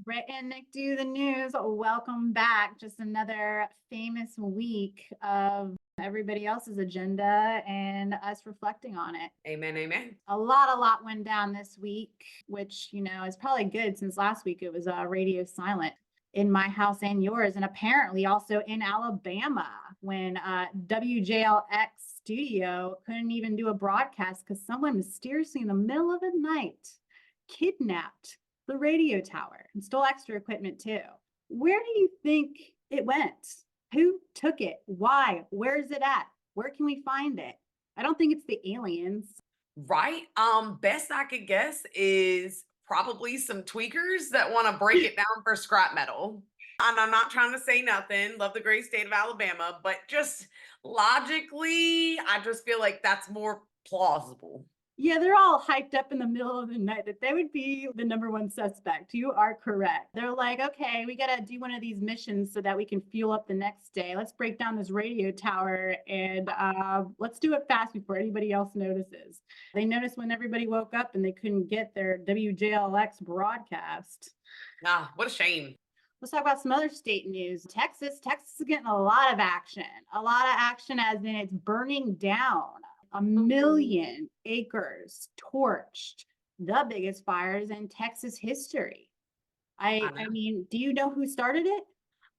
Britt and Nick do the news. Welcome back. Just another famous week of everybody else's agenda and us reflecting on it. Amen, amen. A lot went down this week, which, is probably good since last week it was radio silent in my house and yours, and apparently also in Alabama when WJLX studio couldn't even do a broadcast because someone mysteriously in the middle of the night kidnapped the radio tower and stole extra equipment too. Where do you think it went? Who took it? Why? Where is it at? Where can we find it? I don't think it's the aliens. Right. Best I could guess is probably some tweakers that want to break it down for scrap metal. And I'm not trying to say nothing. Love the great state of Alabama, but just logically, I just feel like that's more plausible. Yeah, they're all hyped up in the middle of the night that they would be the number one suspect. You are correct. They're like, okay, we got to do one of these missions so that we can fuel up the next day. Let's break down this radio tower and let's do it fast before anybody else notices. They noticed when everybody woke up and they couldn't get their WJLX broadcast. Ah, what a shame. Let's talk about some other state news. Texas is getting a lot of action. A lot of action as in it's burning down. A million acres torched, the biggest fires in Texas history. I mean, do you know who started it?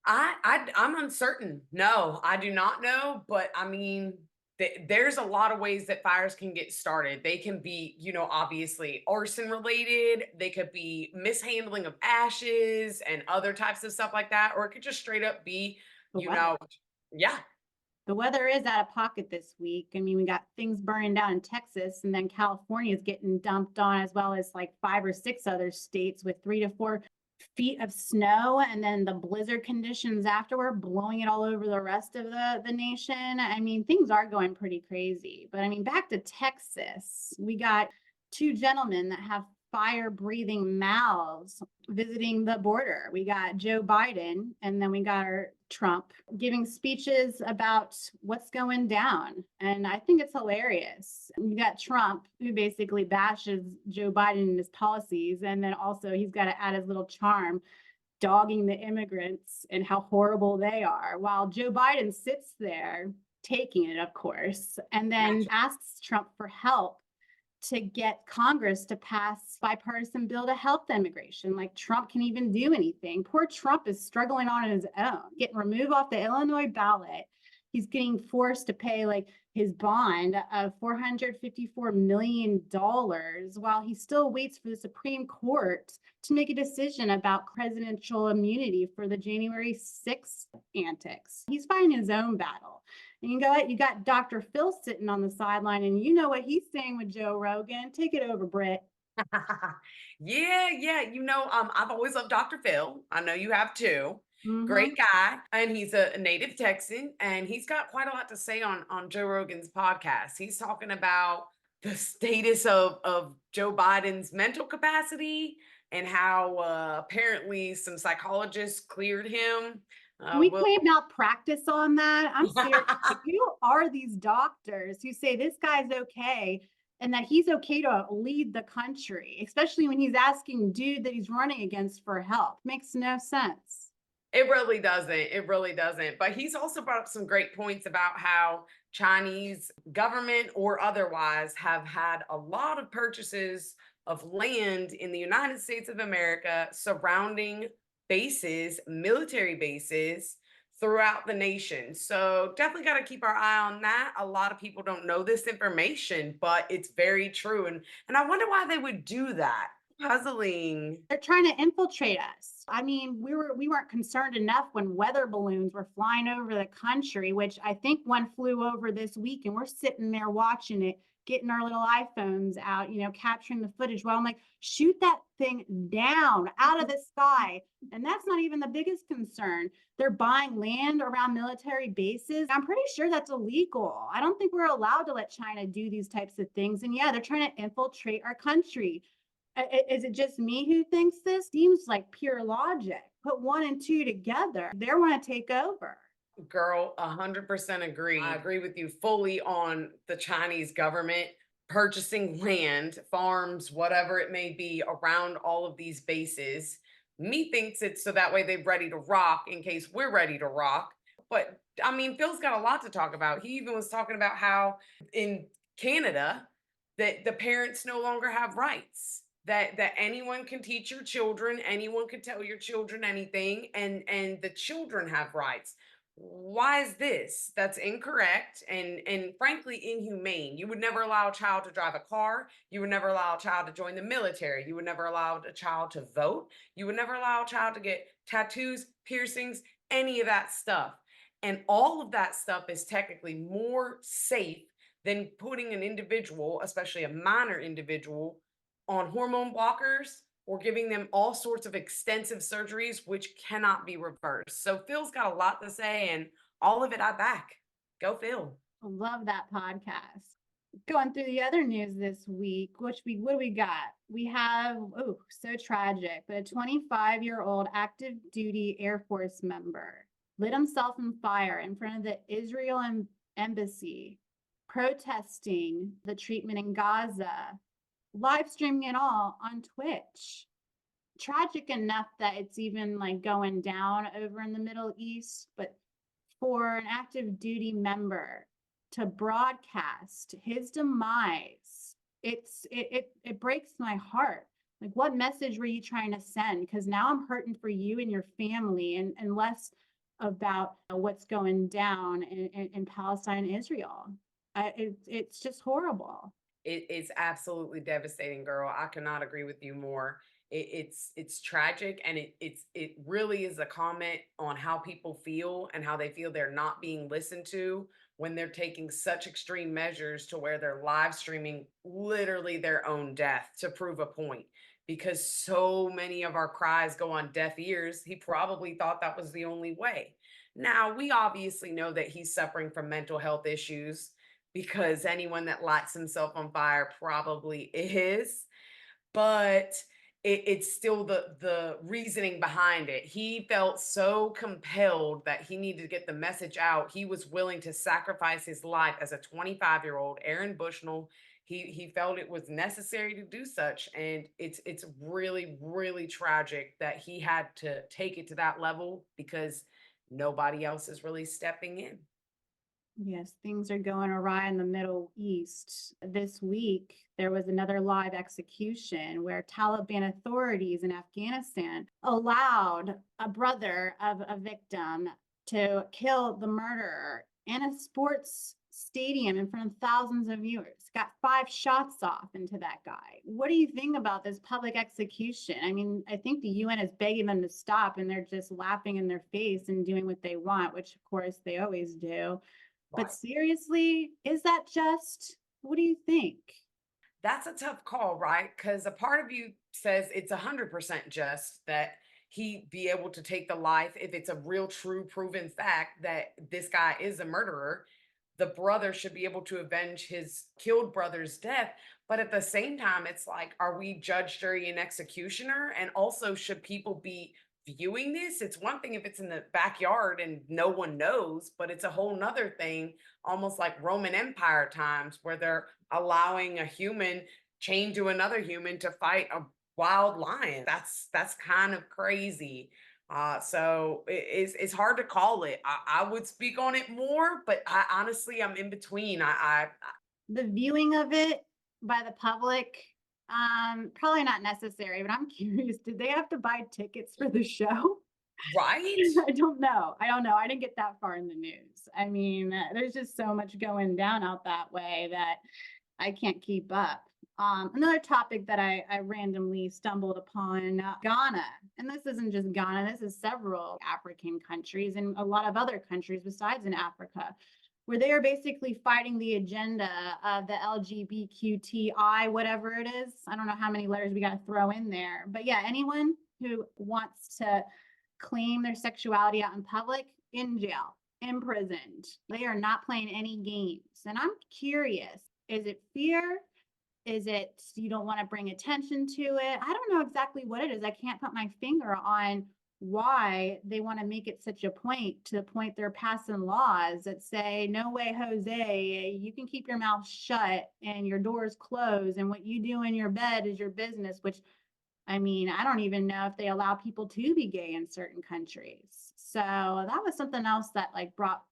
I'm uncertain. No, I do not know, but I mean, there's a lot of ways that fires can get started. They can be, obviously arson related. They could be mishandling of ashes and other types of stuff like that, or it could just straight up be, The you weather. know, yeah. The weather is out of pocket this week. I mean, we got things burning down in Texas, and then California is getting dumped on, as well as like 5 or 6 other states with 3 to 4 feet of snow, and then the blizzard conditions afterward blowing it all over the rest of the nation. I mean, things are going pretty crazy. But I mean, back to Texas, we got 2 gentlemen that have fire breathing mouths visiting the border. We got Joe Biden and then we got our Trump giving speeches about what's going down. And I think it's hilarious. You got Trump who basically bashes Joe Biden and his policies. And then also he's got to add his little charm, dogging the immigrants and how horrible they are, while Joe Biden sits there taking it, of course, and then asks Trump for help to get Congress to pass bipartisan bill to help the immigration. Like Trump can even do anything. Poor Trump is struggling on his own, getting removed off the Illinois ballot. He's getting forced to pay like his bond of $454 million while he still waits for the Supreme Court to make a decision about presidential immunity for the January 6th antics. He's fighting his own battle. And you got Dr. Phil sitting on the sideline, and you know what he's saying with Joe Rogan. Take it over, Britt. Yeah. I've always loved Dr. Phil. I know you have too. Mm-hmm. Great guy. And he's a native Texan, and he's got quite a lot to say on Joe Rogan's podcast. He's talking about the status of Joe Biden's mental capacity and how apparently some psychologists cleared him. Can we Well, claim malpractice on that? I'm serious. Like, who are these doctors who say this guy's okay and that he's okay to lead the country, especially when he's asking dude that he's running against for help? Makes no sense. It really doesn't. It really doesn't. But he's also brought up some great points about how Chinese government or otherwise have had a lot of purchases of land in the United States of America surrounding bases, military bases throughout the nation. So definitely got to keep our eye on that. A lot of people don't know this information, but it's very true. And I wonder why they would do that. Puzzling. They're trying to infiltrate us. I mean, we weren't concerned enough when weather balloons were flying over the country, which I think one flew over this week, and we're sitting there watching it, getting our little iPhones out, capturing the footage. Well, I'm like, shoot that thing down out of the sky. And that's not even the biggest concern. They're buying land around military bases. I'm pretty sure that's illegal. I don't think we're allowed to let China do these types of things. And yeah, they're trying to infiltrate our country. Is it just me who thinks this? Seems like pure logic. Put 1 and 2 together. They want to take over. Girl, 100% agree. I agree with you fully on the Chinese government purchasing land, farms, whatever it may be, around all of these bases Methinks it's so that way they're ready to rock in case we're ready to rock. But I mean, Phil's got a lot to talk about. He even was talking about how in Canada that the parents no longer have rights. That anyone can teach your children, anyone can tell your children anything, and the children have rights. Why is this? That's incorrect and frankly inhumane. You would never allow a child to drive a car. You would never allow a child to join the military. You would never allow a child to vote. You would never allow a child to get tattoos, piercings, any of that stuff. And all of that stuff is technically more safe than putting an individual, especially a minor individual, on hormone blockers or giving them all sorts of extensive surgeries, which cannot be reversed. So Phil's got a lot to say, and all of it I back. Go Phil. Love that podcast. Going through the other news this week, what do we got? We have, oh, so tragic, but a 25-year-old active duty Air Force member lit himself on fire in front of the Israel embassy, protesting the treatment in Gaza, live streaming it all on Twitch. Tragic enough that it's even like going down over in the Middle East, but for an active duty member to broadcast his demise, it breaks my heart. Like, what message were you trying to send? Because now I'm hurting for you and your family, and less about what's going down in Palestine and Israel. It's just horrible. It's absolutely devastating, girl. I cannot agree with you more. It's tragic, and it really is a comment on how people feel and how they feel they're not being listened to when they're taking such extreme measures to where they're live streaming literally their own death to prove a point. Because so many of our cries go on deaf ears, he probably thought that was the only way. Now, we obviously know that he's suffering from mental health issues because anyone that lights himself on fire probably is, but it's still the reasoning behind it. He felt so compelled that he needed to get the message out. He was willing to sacrifice his life as a 25-year-old Aaron Bushnell. He felt it was necessary to do such, and it's really really tragic that he had to take it to that level because nobody else is really stepping in. Yes, things are going awry in the Middle East. This week, there was another live execution where Taliban authorities in Afghanistan allowed a brother of a victim to kill the murderer in a sports stadium in front of thousands of viewers. Got 5 shots off into that guy. What do you think about this public execution? I mean, I think the UN is begging them to stop, and they're just laughing in their face and doing what they want, which of course they always do. But Right. seriously, is that just? What do you think? That's a tough call, right? Because a part of you says it's 100% just that he be able to take the life if it's a real, true, proven fact that this guy is a murderer. The brother should be able to avenge his killed brother's death. But at the same time, it's like, are we judge, jury, and executioner? And also, should people be viewing this? It's one thing if it's in the backyard and no one knows, but it's a whole nother thing, almost like Roman Empire times, where they're allowing a human chained to another human to fight a wild lion. That's kind of crazy. So it's hard to call it. I would speak on it more, but I honestly I'm in between. The viewing of it by the public, probably not necessary, but I'm curious, did they have to buy tickets for the show? Right. I don't know. I don't know. I didn't get that far in the news. I mean, there's just so much going down out that way that I can't keep up. Another topic that I randomly stumbled upon, Ghana. And this isn't just Ghana, this is several African countries and a lot of other countries besides in Africa, where they are basically fighting the agenda of the LGBTQI, whatever it is. I don't know how many letters we got to throw in there. But yeah, anyone who wants to claim their sexuality out in public, in jail, imprisoned. They are not playing any games. And I'm curious, is it fear? Is it you don't want to bring attention to it? I don't know exactly what it is. I can't put my finger on why they want to make it such a point, to the point they're passing laws that say, no way, Jose, you can keep your mouth shut and your doors closed, and what you do in your bed is your business, which I mean, I don't even know if they allow people to be gay in certain countries. So that was something else that like brought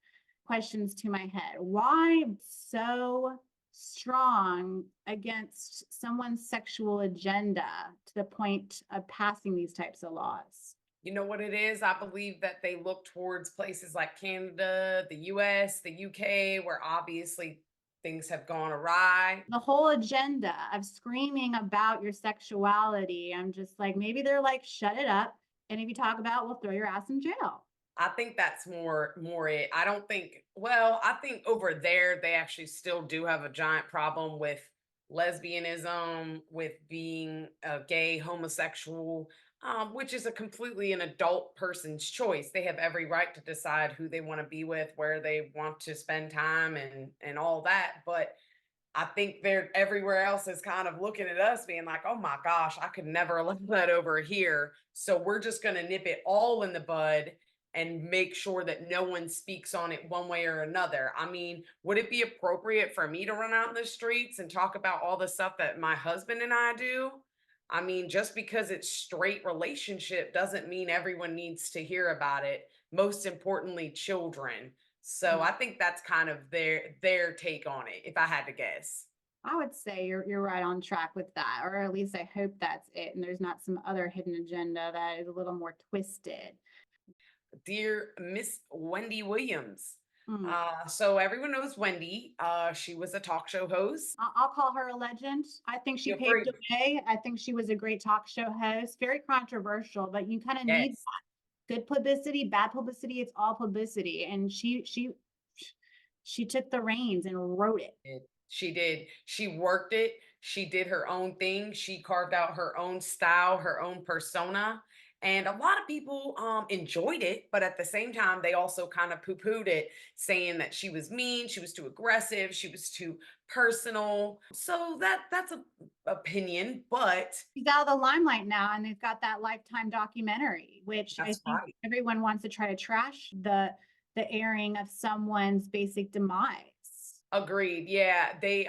questions to my head. Why so strong against someone's sexual agenda to the point of passing these types of laws? You know what it is? I believe that they look towards places like Canada, the US, the UK, where obviously things have gone awry. The whole agenda of screaming about your sexuality, I'm just like, maybe they're like, shut it up. And if you talk about, it, we'll throw your ass in jail. I think that's more it. I don't think, well, I think over there they actually still do have a giant problem with lesbianism, with being a gay, homosexual, which is a completely an adult person's choice. They have every right to decide who they want to be with, where they want to spend time and all that. But I think they're everywhere else is kind of looking at us being like, oh my gosh, I could never let that over here. So we're just going to nip it all in the bud and make sure that no one speaks on it one way or another. I mean, would it be appropriate for me to run out in the streets and talk about all the stuff that my husband and I do? I mean, just because it's straight relationship doesn't mean everyone needs to hear about it. Most importantly, children. So I think that's kind of their take on it, if I had to guess. I would say you're right on track with that, or at least I hope that's it, and there's not some other hidden agenda that is a little more twisted. Dear Miss Wendy Williams. Hmm. So everyone knows Wendy. She was a talk show host. I'll call her a legend. I think she Feel paved free. the way. I think she was a great talk show host. Very controversial, but you kind of need Yes. good publicity, bad publicity. It's all publicity, and she took the reins and wrote it. Did. She did. She worked it. She did her own thing. She carved out her own style, her own persona. And a lot of people enjoyed it, but at the same time, they also kind of poo-pooed it, saying that she was mean, she was too aggressive, she was too personal. So that's a opinion, but She's out of the limelight now, and they've got that Lifetime documentary, which I that's think right. everyone wants to try to trash the airing of someone's basic demise. Agreed. Yeah, they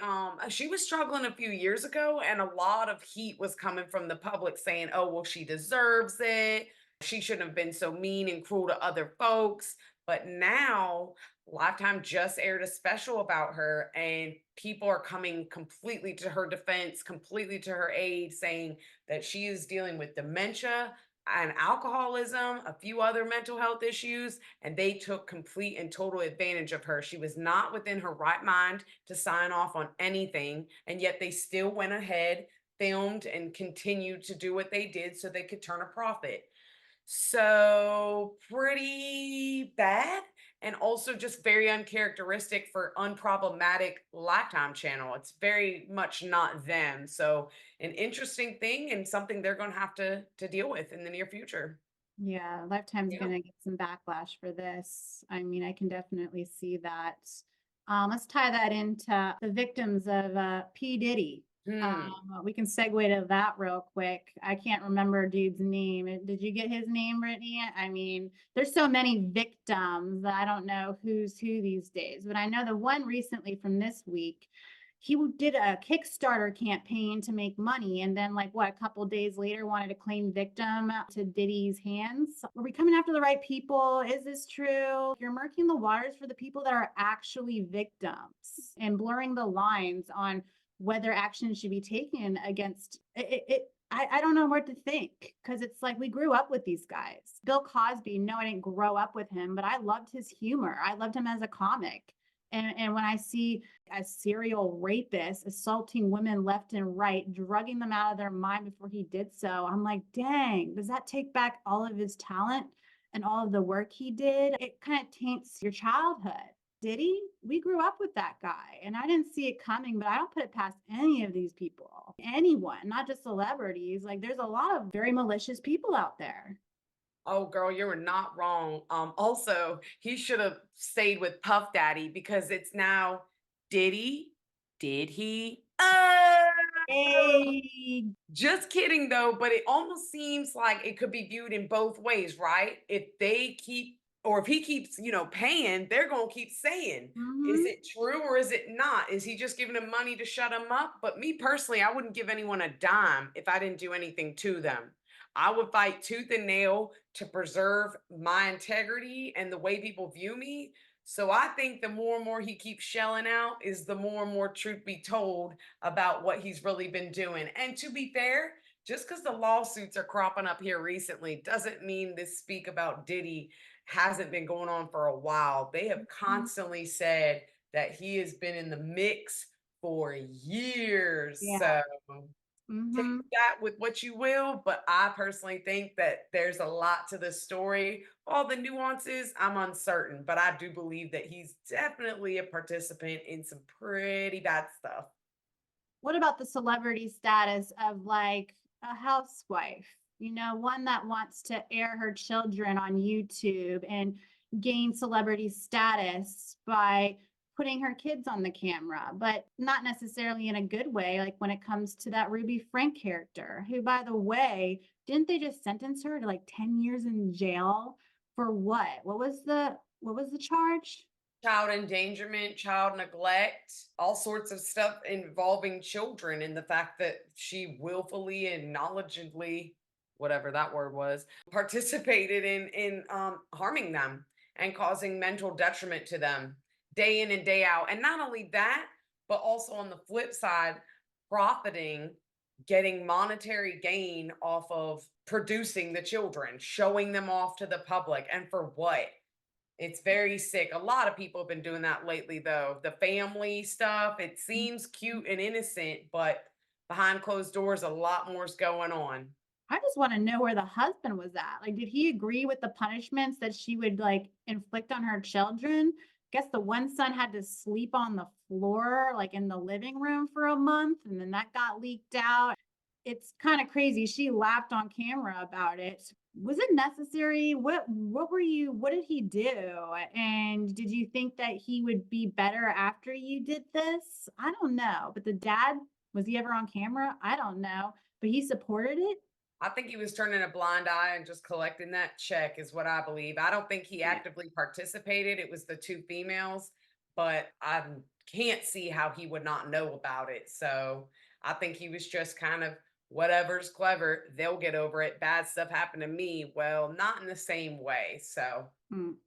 she was struggling a few years ago and a lot of heat was coming from the public saying, "Oh, well she deserves it. She shouldn't have been so mean and cruel to other folks." But now Lifetime just aired a special about her and people are coming completely to her defense, completely to her aid saying that she is dealing with dementia and alcoholism, a few other mental health issues, and they took complete and total advantage of her. She was not within her right mind to sign off on anything, and yet they still went ahead, filmed, and continued to do what they did so they could turn a profit. So pretty bad and also just very uncharacteristic for unproblematic Lifetime channel. It's very much not them. So an interesting thing and something they're going to have to deal with in the near future. Yeah, Lifetime's Yeah. gonna get some backlash for this. I mean, I can definitely see that. Let's tie that into the victims of P. Diddy. Hmm. We can segue to that real quick. I can't remember dude's name. Did you get his name, Brittany? I mean, there's so many victims that I don't know who's who these days. But I know the one recently from this week, he did a Kickstarter campaign to make money, and then like what, a couple days later wanted to claim victim to Diddy's hands. Are we coming after the right people? Is this true? You're murking the waters for the people that are actually victims and blurring the lines on whether action should be taken against it. I don't know what to think, because it's like we grew up with these guys. Bill Cosby, no, I didn't grow up with him, but I loved his humor. I loved him as a comic. And when I see a serial rapist assaulting women left and right, drugging them out of their mind before he did so, I'm like, dang, does that take back all of his talent and all of the work he did? It kind of taints your childhood. Did he? We grew up with that guy, and I didn't see it coming, but I don't put it past any of these people, anyone, not just celebrities. Like, there's a lot of very malicious people out there. Oh, girl, you were not wrong. Also, he should have stayed with Puff Daddy because it's now, did he? Did he? Oh! Hey, Just kidding though, but it almost seems like it could be viewed in both ways, right? If they keep or if he keeps, paying, they're going to keep saying, is Mhm. it true or is it not? Is he just giving them money to shut them up? But me personally, I wouldn't give anyone a dime if I didn't do anything to them. I would fight tooth and nail to preserve my integrity and the way people view me. So I think the more and more he keeps shelling out is the more and more truth be told about what he's really been doing. And to be fair, just because the lawsuits are cropping up here recently doesn't mean this speak about Diddy hasn't been going on for a while. They have Mhm. constantly said that he has been in the mix for years. Yeah. So take Mhm. that with what you will, but I personally think that there's a lot to the story. All the nuances, I'm uncertain, but I do believe that he's definitely a participant in some pretty bad stuff. What about the celebrity status of like a housewife? One that wants to air her children on YouTube and gain celebrity status by putting her kids on the camera, but not necessarily in a good way. Like when it comes to that Ruby Frank character, who, by the way, didn't they just sentence her to like 10 years in jail for what? What was the charge? Child endangerment, child neglect, all sorts of stuff involving children, and the fact that she willfully and knowledgeably, whatever that word was, participated in harming them and causing mental detriment to them day in and day out. And not only that, but also on the flip side, profiting, getting monetary gain off of producing the children, showing them off to the public, and for what? It's very sick. A lot of people have been doing that lately, though. The family stuff, it seems cute and innocent, but behind closed doors, a lot more's going on. I just wanna know where the husband was at. Like, did he agree with the punishments that she would, like, inflict on her children? Guess the one son had to sleep on the floor, like, in the living room for a month, and then that got leaked out. It's kinda crazy. She laughed on camera about it. Was it necessary? What did he do? And did you think that he would be better after you did this? I don't know, but the dad, was he ever on camera? I don't know, but he supported it? I think he was turning a blind eye and just collecting that check, is what I believe. I don't think he Yeah. actively participated. It was the two females, but I can't see how he would not know about it. So I think he was just kind of whatever's clever, they'll get over it. Bad stuff happened to me. Well, not in the same way. So Mm,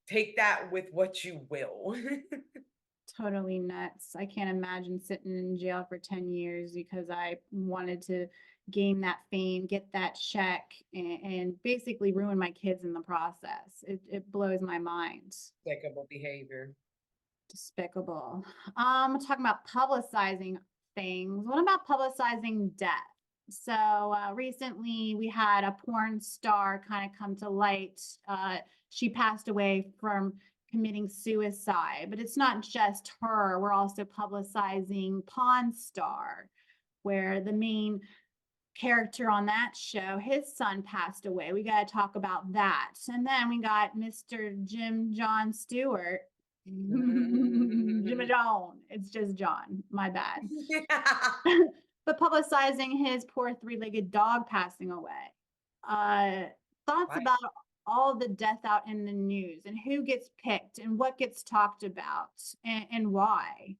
take that with what you will. totally nuts. I can't imagine sitting in jail for 10 years because I wanted to gain that fame, get that check, and basically ruin my kids in the process. It blows my mind. Despicable behavior. Despicable. Talking about publicizing things. What about publicizing death? So recently we had a porn star kind of come to light. She passed away from committing suicide, but it's not just her. We're also publicizing Pawn Star, where the main character on that show, his son passed away. We got to talk about that. And then we got Mr. Jim John Stewart. Jimmy John. It's just John. My bad. But publicizing his poor three-legged dog passing away. Uh, Thoughts Right. about all the death out in the news and who gets picked and what gets talked about and why.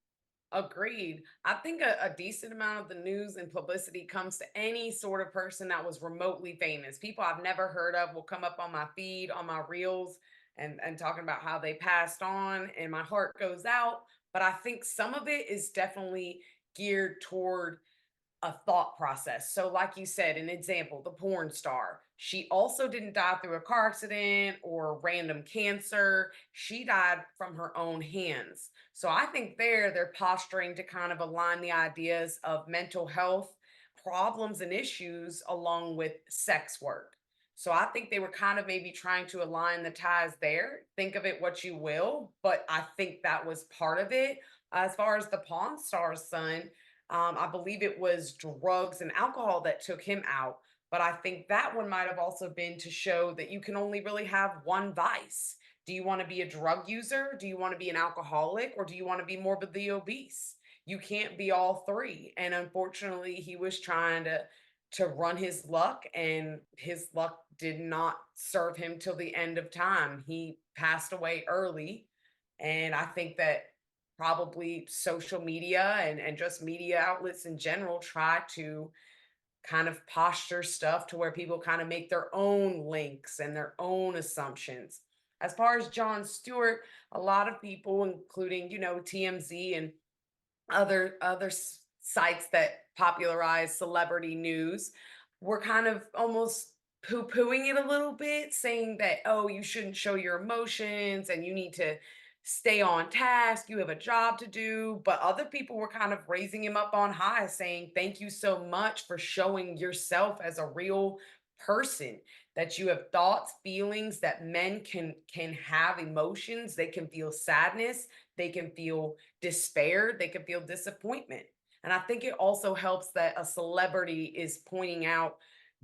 Agreed. I think a decent amount of the news and publicity comes to any sort of person that was remotely famous. People I've never heard of will come up on my feed, on my reels, and talking about how they passed on, and my heart goes out. But I think some of it is definitely geared toward a thought process. So, like you said, an example, the porn star. She also didn't die through a car accident or random cancer. She died from her own hands. So, I think they're posturing to kind of align the ideas of mental health problems and issues along with sex work. So, I think they were kind of maybe trying to align the ties there. Think of it what you will, but I think that was part of it. As far as the Pawn Star's son, I believe it was drugs and alcohol that took him out. But I think that one might have also been to show that you can only really have one vice. Do you want to be a drug user? Do you want to be an alcoholic? Or do you want to be morbidly obese? You can't be all three. And unfortunately, he was trying to run his luck, and his luck did not serve him till the end of time. He passed away early, and I think that probably social media and just media outlets in general try to kind of posture stuff to where people kind of make their own links and their own assumptions. As far as Jon Stewart, a lot of people, including, TMZ and other sites that popularize celebrity news, were kind of almost poo-pooing it a little bit, saying that, oh, you shouldn't show your emotions and you need to stay on task, you have a job to do. But other people were kind of raising him up on high, saying thank you so much for showing yourself as a real person, that you have thoughts, feelings, that men can have emotions, they can feel sadness, they can feel despair, they can feel disappointment. And I think it also helps that a celebrity is pointing out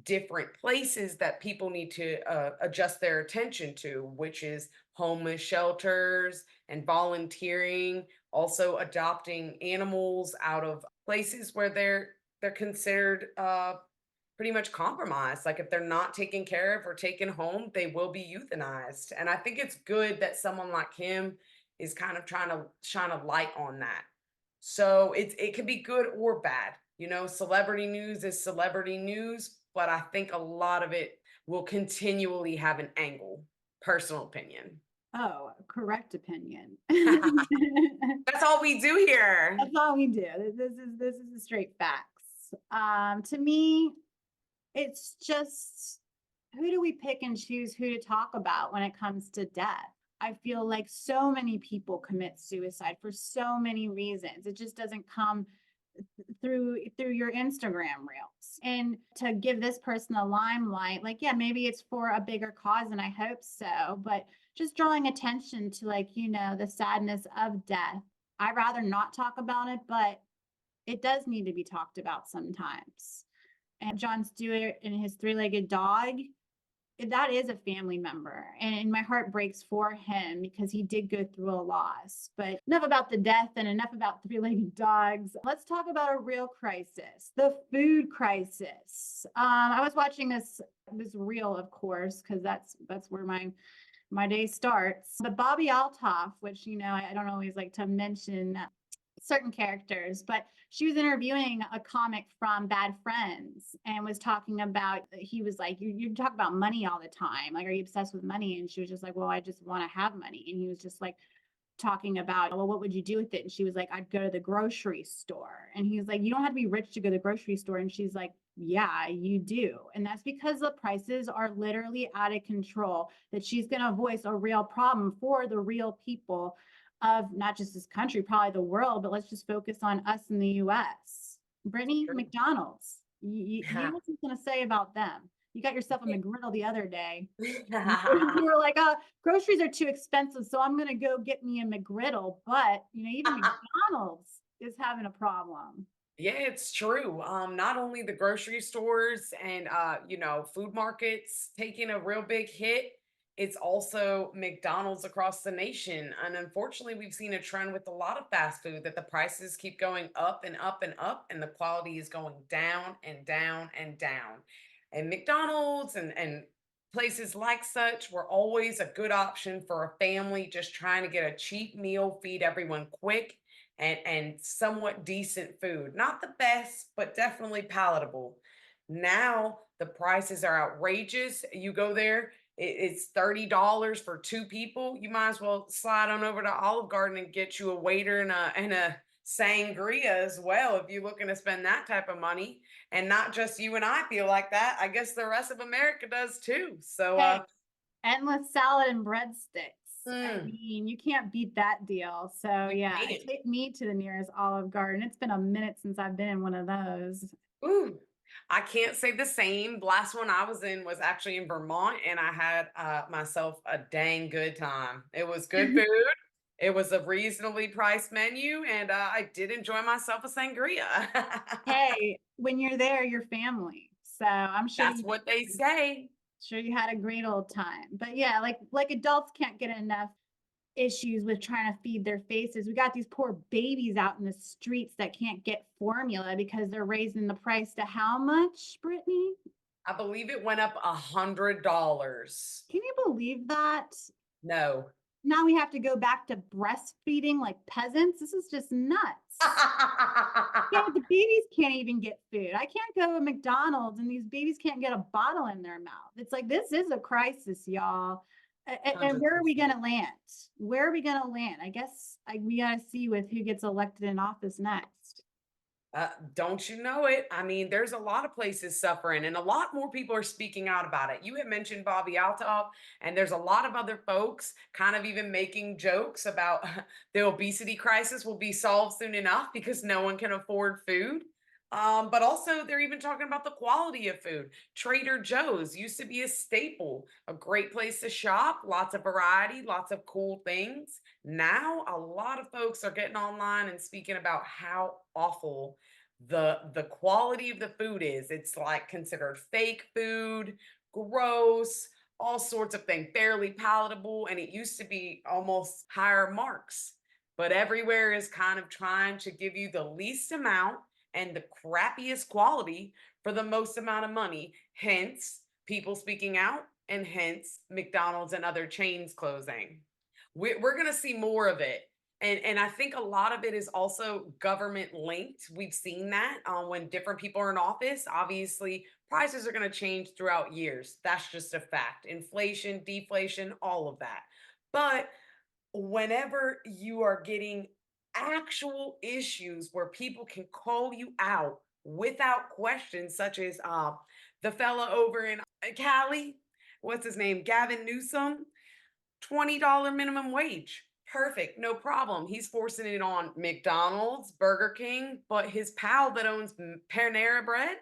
different places that people need to adjust their attention to, which is homeless shelters and volunteering, also adopting animals out of places where they're considered pretty much compromised. Like if they're not taken care of or taken home, they will be euthanized. And I think it's good that someone like him is kind of trying to shine a light on that. So it can be good or bad. Celebrity news is celebrity news, but I think a lot of it will continually have an angle. Personal opinion. Oh, correct opinion. That's all we do here. That's all we do. This is the straight facts. To me, it's just, who do we pick and choose who to talk about when it comes to death? I feel like so many people commit suicide for so many reasons. It just doesn't come through your Instagram reels. And to give this person a limelight, like, yeah, maybe it's for a bigger cause, and I hope so, but just drawing attention to, like, the sadness of death. I'd rather not talk about it, but it does need to be talked about sometimes. And Jon Stewart and his three-legged dog, that is a family member, and my heart breaks for him because he did go through a loss. But enough about the death and enough about three-legged dogs. Let's talk about a real crisis, the food crisis. I was watching this reel, of course, because that's where my day starts. But Bobby Altoff, which I don't always like to mention certain characters, but she was interviewing a comic from Bad Friends and was talking about, he was like, you talk about money all the time. Like, are you obsessed with money? And she was just like, well, I just want to have money. And he was just like talking about, well, what would you do with it? And she was like, I'd go to the grocery store. And he was like, you don't have to be rich to go to the grocery store. And she's like, yeah, you do. And that's because the prices are literally out of control, that she's going to voice a real problem for the real people of not just this country, probably the world, but let's just focus on us in the US. Brittany, Sure. McDonald's, you have something to say about them. You got yourself a McGriddle the other day. You were like, groceries are too expensive, so I'm going to go get me a McGriddle. But, even McDonald's is having a problem. Yeah, it's true. Not only the grocery stores and food markets taking a real big hit, it's also McDonald's across the nation. And unfortunately, we've seen a trend with a lot of fast food that the prices keep going up and up and up, and the quality is going down and down and down. And McDonald's and places like such were always a good option for a family just trying to get a cheap meal, feed everyone quick, and somewhat decent food. Not the best, but definitely palatable. Now the prices are outrageous. You go there, it's $30 for two people. You might as well slide on over to Olive Garden and get you a waiter and a sangria as well if you're looking to spend that type of money. And not just you and I feel like that. I guess the rest of America does too. So Hey, endless salad and breadsticks. I mm, mean, you can't beat that deal. So yeah, man. take me to the nearest Olive Garden. It's been a minute since I've been in one of those. Ooh, I can't say the same. Last one I was in was actually in Vermont, and I had myself a dang good time. It was good food. It was a reasonably priced menu, and I did enjoy myself a sangria. Hey, when you're there, you're family. So I'm sure That's what they say. you had a great old time. But yeah, like adults can't get enough issues with trying to feed their faces. We got these poor babies out in the streets that can't get formula because they're raising the price to how much, Brittany? I believe it went up $100. Can you believe that? No. Now we have to go back to breastfeeding like peasants. This is just nuts. Yeah, the babies can't even get food. I can't go to McDonald's and these babies can't get a bottle in their mouth. It's like, this is a crisis, y'all. And where are we going to 100%. land? Where are we going to land? I guess we got to see with who gets elected in office next. Don't you know it? I mean, there's a lot of places suffering, and a lot more people are speaking out about it. You had mentioned Bobby Althoff, and there's a lot of other folks kind of even making jokes about the obesity crisis will be solved soon enough because no one can afford food. But also, they're even talking about the quality of food. Trader Joe's used to be a staple, a great place to shop, lots of variety, lots of cool things. Now, a lot of folks are getting online and speaking about how awful the quality of the food is. It's like considered fake food, gross, all sorts of things, barely palatable, and it used to be almost higher marks. But everywhere is kind of trying to give you the least amount and the crappiest quality for the most amount of money. Hence, people speaking out, and hence McDonald's and other chains closing. We're going to see more of it. And I think a lot of it is also government linked. We've seen that when different people are in office. Obviously, prices are going to change throughout years. That's just a fact. Inflation, deflation, all of that. But whenever you are getting actual issues where people can call you out without question, such as the fella over in Cali, what's his name? Gavin Newsom, $20 minimum wage. Perfect, no problem. He's forcing it on McDonald's, Burger King, but his pal that owns Panera Bread,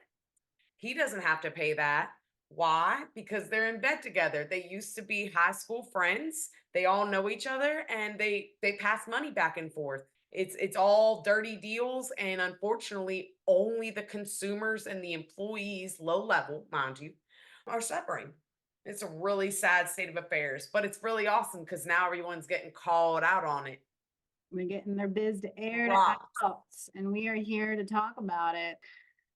he doesn't have to pay that. Why? Because they're in bed together. They used to be high school friends. They all know each other and they pass money back and forth. It's all dirty deals, and unfortunately only the consumers and the employees, low level, mind you, are suffering. It's a really sad state of affairs, but it's really awesome because now everyone's getting called out on it. We're getting their biz to air to Right. out, and we are here to talk about it.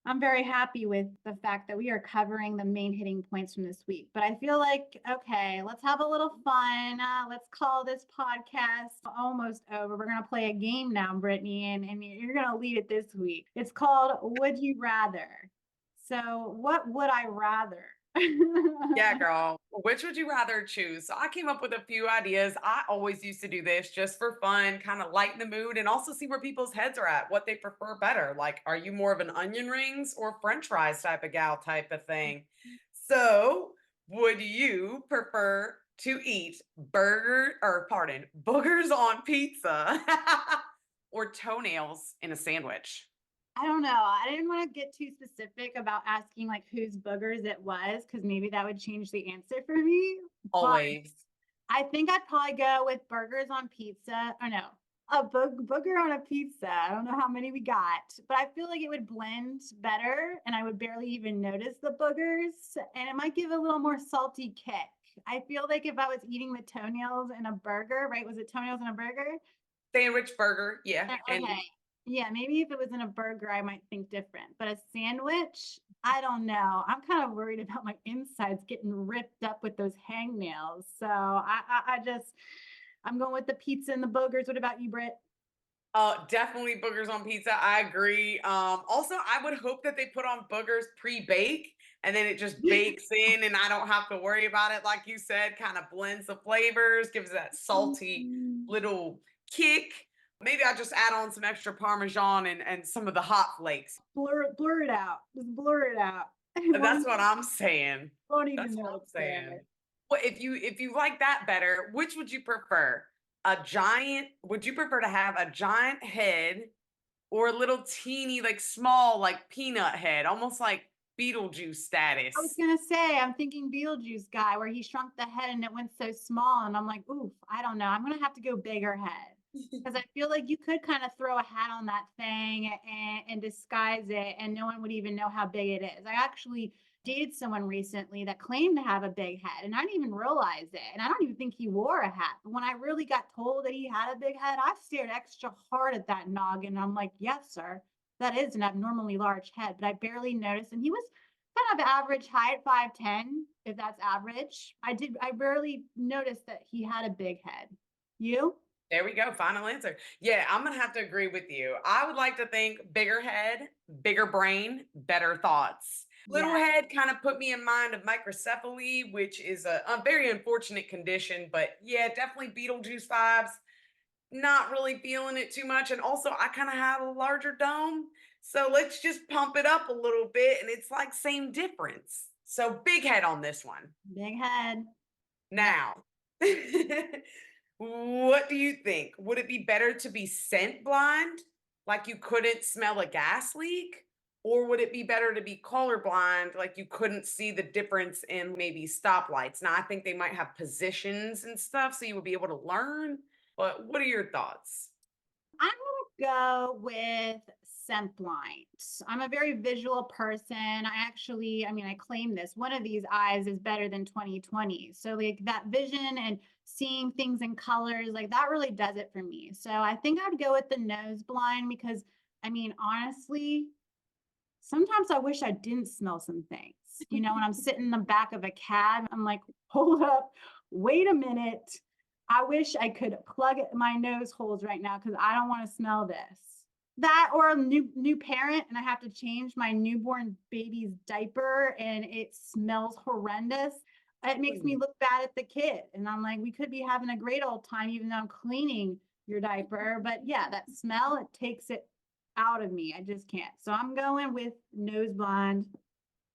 I'm very happy with the fact that we are covering the main hitting points from this week. But I feel like, okay, let's have a little fun. Let's call this podcast almost over. We're going to play a game now, Brittany, and you're going to lead it this week. It's called Would You Rather? So, what would I rather? Yeah, girl. Which would you rather choose? So I came up with a few ideas. I always used to do this just for fun, kind of lighten the mood and also see where people's heads are at, what they prefer better. Like, are you more of an onion rings or French fries type of gal type of thing? So, would you prefer to eat boogers on pizza or toenails in a sandwich? I don't know. I didn't want to get too specific about asking like whose boogers it was, because maybe that would change the answer for me. But Always. I think I'd probably go with burgers on pizza. Or no, a booger on a pizza. I don't know how many we got, but I feel like it would blend better and I would barely even notice the boogers, and it might give a little more salty kick. I feel like if I was eating the toenails in a burger, right? Was it toenails in a burger? Sandwich burger. Yeah. And Okay. Yeah, maybe if it was in a burger, I might think different. But a sandwich, I don't know. I'm kind of worried about my insides getting ripped up with those hangnails. So I'm going with the pizza and the boogers. What about you, Britt? Definitely boogers on pizza. I agree. Also, I would hope that they put on boogers pre-bake and then it just bakes in and I don't have to worry about it. Like you said, kind of blends the flavors, gives that salty little kick. Maybe I just add on some extra Parmesan and some of the hot flakes. Blur it out. Just blur it out. That's what I'm saying. Won't even That's what know I'm it's saying. there. Well, if you like that better, which would you prefer? Would you prefer to have a giant head or a little teeny, like small, like peanut head, almost like Beetlejuice I was status? gonna say, I'm thinking Beetlejuice guy where he shrunk the head and it went so small, and I'm like, oof, I don't know. I'm gonna have to go bigger head because I feel like you could kind of throw a hat on that thing and disguise it, and no one would even know how big it is. I actually Dated someone recently that claimed to have a big head, and I didn't even realize it. And I don't even think he wore a hat. But when I really got told that he had a big head, I stared extra hard at that noggin. I'm like, yes, sir, that is an abnormally large head. But I barely noticed. And he was kind of average height, 5'10", if that's average. I barely noticed that he had a big head. You? There we go. Final answer. Yeah, I'm going to have to agree with you. I would like to think bigger head, bigger brain, better thoughts. Little Yeah. head kind of put me in mind of microcephaly, which is a very unfortunate condition. But yeah, definitely Beetlejuice vibes. Not really feeling it too much. And also, I kind of have a larger dome. So let's just pump it up a little bit. And it's like same difference. So big head on this one. Big head. Now, what do you think? Would it be better to be scent blind, like you couldn't smell a gas leak? Or would it be better to be colorblind, like you couldn't see the difference in maybe stoplights? Now, I think they might have positions and stuff, so you would be able to learn. But what are your thoughts? I'm gonna go with scent blind. I'm a very visual person. I claim this. One of these eyes is better than 2020. So like that vision and seeing things in colors, like that really does it for me. So I think I'd go with the nose blind because honestly, sometimes I wish I didn't smell some things. When I'm sitting in the back of a cab, I'm like, hold up, wait a minute. I wish I could plug my nose holes right now because I don't want to smell this. That or a new parent and I have to change my newborn baby's diaper and it smells horrendous. It makes me look bad at the kid. And I'm like, we could be having a great old time even though I'm cleaning your diaper. But yeah, that smell, it takes it out of me. I just can't. So I'm going with nose blind.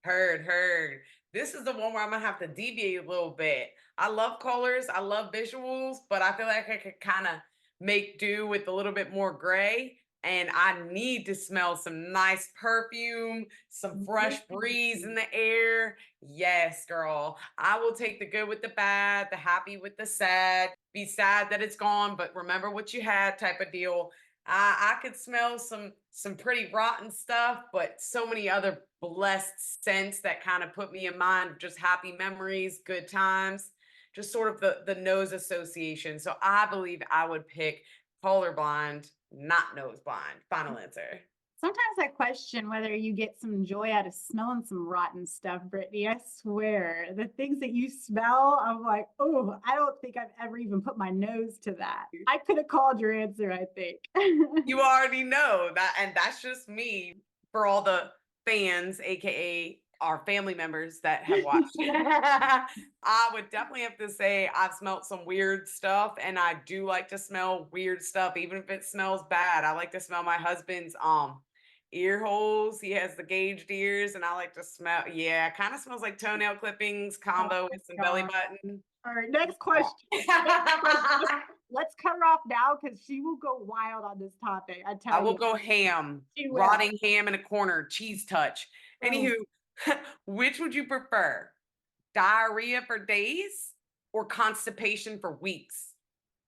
Heard. This is the one where I'm gonna have to deviate a little bit. I love colors, I love visuals, but I feel like I could kind of make do with a little bit more gray. And I need to smell some nice perfume, some fresh breeze in the air. Yes, girl. I will take the good with the bad, the happy with the sad. Be sad that it's gone, but remember what you had type of deal. I could smell some pretty rotten stuff, but so many other blessed scents that kind of put me in mind of just happy memories, good times, just sort of the nose association. So I believe I would pick colorblind, not nose blind. Final answer. Sometimes I question whether you get some joy out of smelling some rotten stuff, Brittany. I swear, the things that you smell, I'm like, oh, I don't think I've ever even put my nose to that. I could have called your answer, I think. You already know that, and that's just me for all the fans, aka our family members that have watched. I would definitely have to say I've smelt some weird stuff, and I do like to smell weird stuff, even if it smells bad. I like to smell my husband's ear holes. He has the gauged ears, and I like to smell. Yeah, kind of smells like toenail clippings Oh combo my with some belly God. button. All right, next question. Next question. Let's cut her off now because she will go wild on this topic. I I tell will you, go ham, she will. rotting ham in a corner, cheese touch. Oh, Anywho, which would you prefer? Diarrhea for days or constipation for weeks?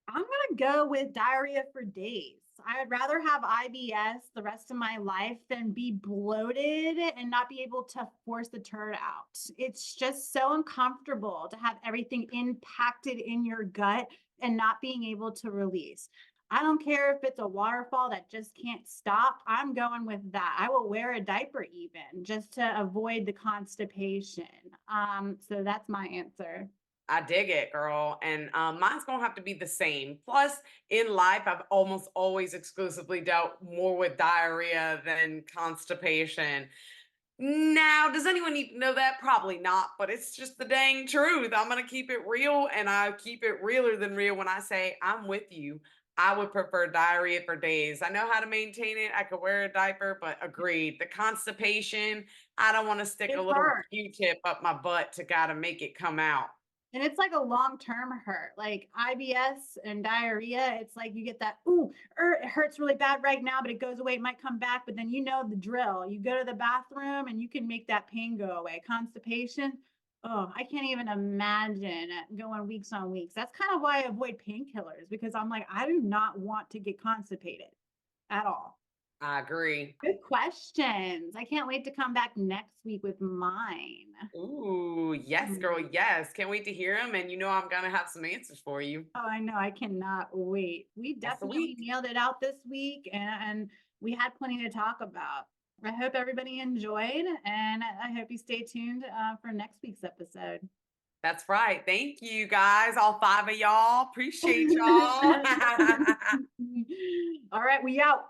I'm gonna go with diarrhea for days. I'd rather have IBS the rest of my life than be bloated and not be able to force the turd out. It's just so uncomfortable to have everything impacted in your gut and not being able to release. I don't care if it's a waterfall that just can't stop. I'm going with that. I will wear a diaper even just to avoid the constipation. So that's my answer. I dig it, girl. And mine's gonna have to be the same. Plus, in life, I've almost always exclusively dealt more with diarrhea than constipation. Now, does anyone need to know that? Probably not, but it's just the dang truth. I'm gonna keep it real, and I keep it realer than real when I say I'm with you. I would prefer diarrhea for days. I know how to maintain it. I could wear a diaper, but agreed. The constipation, I don't want to stick a It little hurts. Q-tip up my butt to gotta make it come out. And it's like a long-term hurt, like IBS and diarrhea. It's like you get that, ooh, it hurts really bad right now, but it goes away. It might come back, but then you know the drill. You go to the bathroom and you can make that pain go away. Constipation, oh, I can't even imagine going weeks on weeks. That's kind of why I avoid painkillers because I'm like, I do not want to get constipated at all. I agree. Good questions. I can't wait to come back next week with mine. Ooh, yes, girl. Mm. Yes. Can't wait to hear them. And I'm going to have some answers for you. Oh, I know. I cannot wait. We That's the definitely week. nailed it out this week, and we had plenty to talk about. I hope everybody enjoyed, and I hope you stay tuned for next week's episode. That's right. Thank you guys. All 5 of y'all. Appreciate y'all. All right, we out.